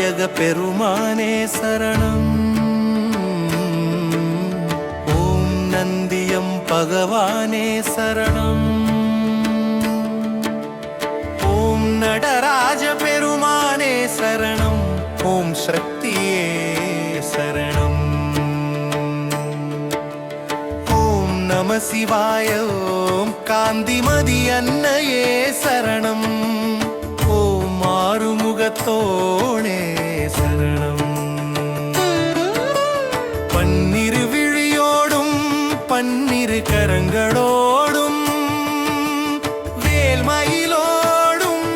விநாயக பெருமானே சரணம். ஓம் நந்தியம் பகவானே சரணம். ஓம் நடராஜ பெருமானே சரணம். ஓம் சக்தியே சரணம். ஓம் நம சிவாய. ஓம் காந்திமதி அன்னையே சரணம். ஓம் ஆறுமுகத்தோனே சரணம். பன்னிரு விழியோடும் பன்னிரு கரங்களோடும் வேல்மயிலோடும்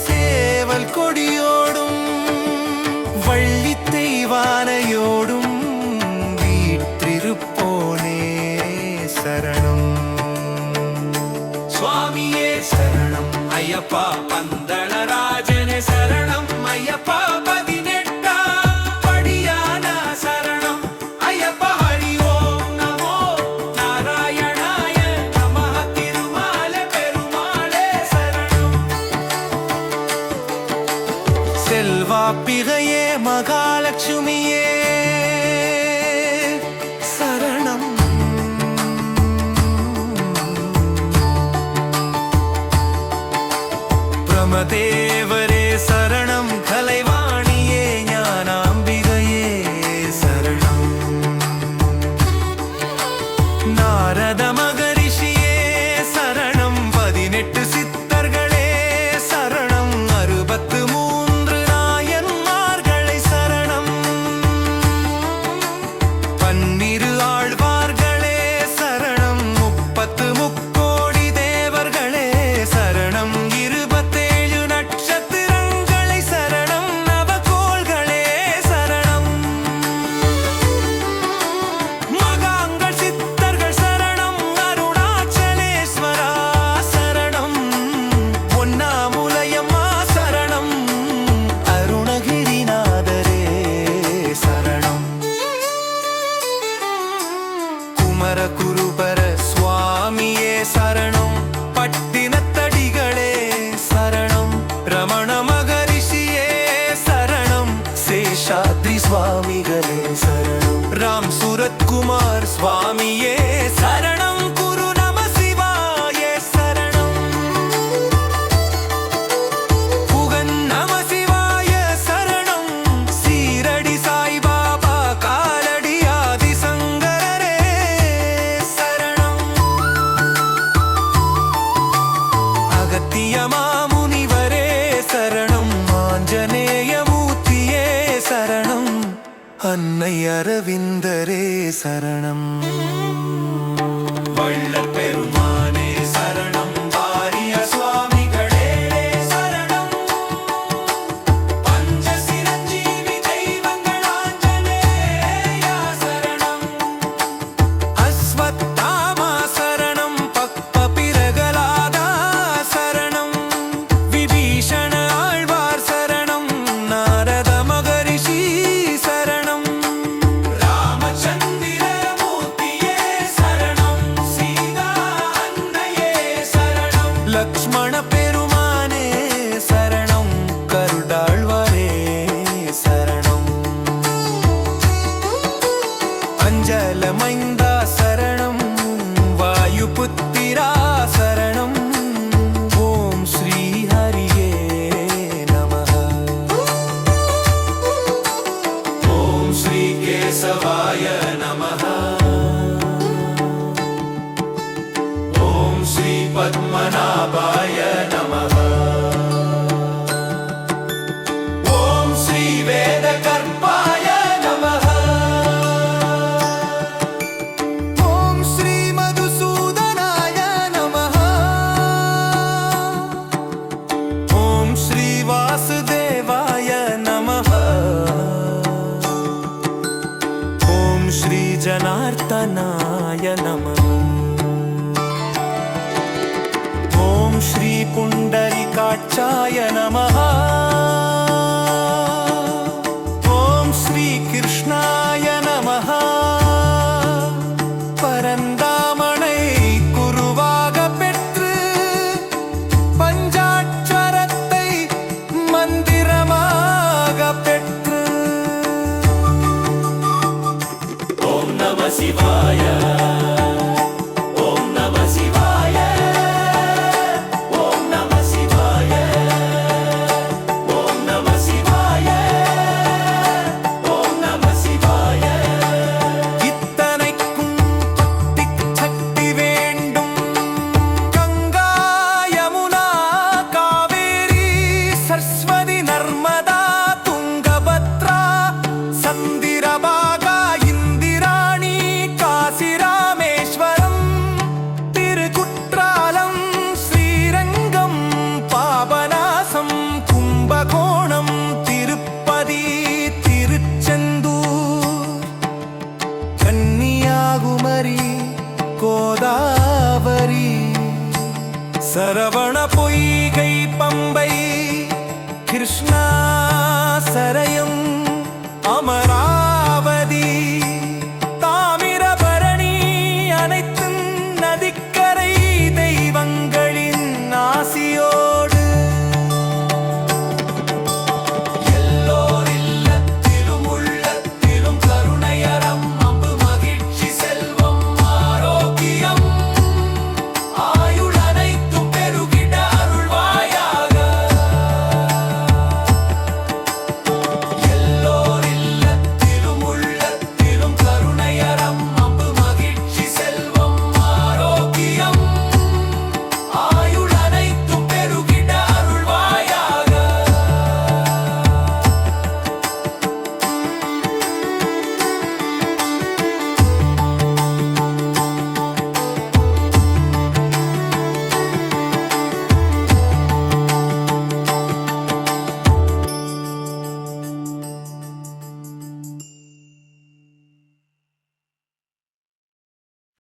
சேவல் கொடியோடும் வள்ளி தெய்வானையோடும் வீற்றிருப்போனே சரணம். சுவாமியே சரணம். ஐயப்பா பந்தளராஜனே சரணம். ஐயப்பா 18ஆம் படியான சரணம். ஐயப்பா ஹரி ஓம் நமோ நாராயணாய நமः. திருமால பெருமாளே சரணம். செல்வாப்பிகையே மகாலட்சுமியே சரணம். பிரமதேவரே சரணம். கலைவாணியே ஞானாம்பிகையே சரணம். நாரத மகரிஷியே சரணம். 18 சித்தர்களே சரணம். 63 நாயன்மார்களை சரணம். 12 ஆழ்வார்களே சரணம். 30 முக்கோடி தேவர்களே சரணம். 27 நட்சத்திரங்களை சரணம். நவகோள்களே சரணம். மகாங்கள் சித்தர்கள் சரணம். அருணாச்சலேஸ்வரா சரணம். பொன்னாமுலையம்மா சரணம். அருணகிரிநாதரே சரணம். குமரகுருபர சுவாமியே சரணம். பட்டினத்தடிகளே சரணம். ரமண மகரிஷியே சரணம். சேஷாத்ரி சுவாமிகளே சரணம். ராம் சூரத்குமார் சுவாமியே சரணம். குரு நம சிவாய சரணம். புகன் நம சிவாய சரணம். சீரடி சாய்பாபா காலடி ஆதிசங்கரரே சரணம். அகத்திய மாமுனிவரே சரணம். ஆஞ்சநேயமூர்த்தியே சரணம். அன்னை அரவிந்தரே சரணம். வள்ளல் பெருமானே சரணம். வாரிய சுவாமிகளே சரணம். பஞ்ச சிரஞ்சீவி தெய்வங்கள் ஆஞ்சநேயா சரணம். அஸ்வத்தாமா சரணம். பக்ப பிரகலாதா சரணம். விபீஷண ஆழ்வார் சரணம். நாரத மகரிஷி சரணம். ராமச்சந்திர மூர்த்தியே சரணம். சீதா அன்னையே சரணம். லக்ஷ்மண பெருமானே சரணம். கருடாழ்வாரே சரணம். அஞ்சல மைந்தா சரணம். வாயுபுத்திரா சரணம். ஓம் ஸ்ரீ ஹரியே நமः. ஓம் ஸ்ரீ கேசவாய நமः. ஓம் ஸ்ரீ பத்மநாபாய நமः. ஓம் ஸ்ரீ வேதகர்ப்பாய நமः. ஓம் ஸ்ரீ மதுசூதனாய நமः. ஓம் ஸ்ரீ வாசுதேவாய நமः. ஓம் ஸ்ரீ ஜனார்த்தனாய நமः. ஓம் ஸ்ரீ புண்டரிகாட்சாய நமः. ஓம் ஸ்ரீ கிருஷ்ணாய நமः. பரந்தாமனை குருவாக பெற்று பஞ்சாட்சரத்தை மந்திரமாக சரவண பொய்கை பம்பை கிருஷ்ணா சரையும்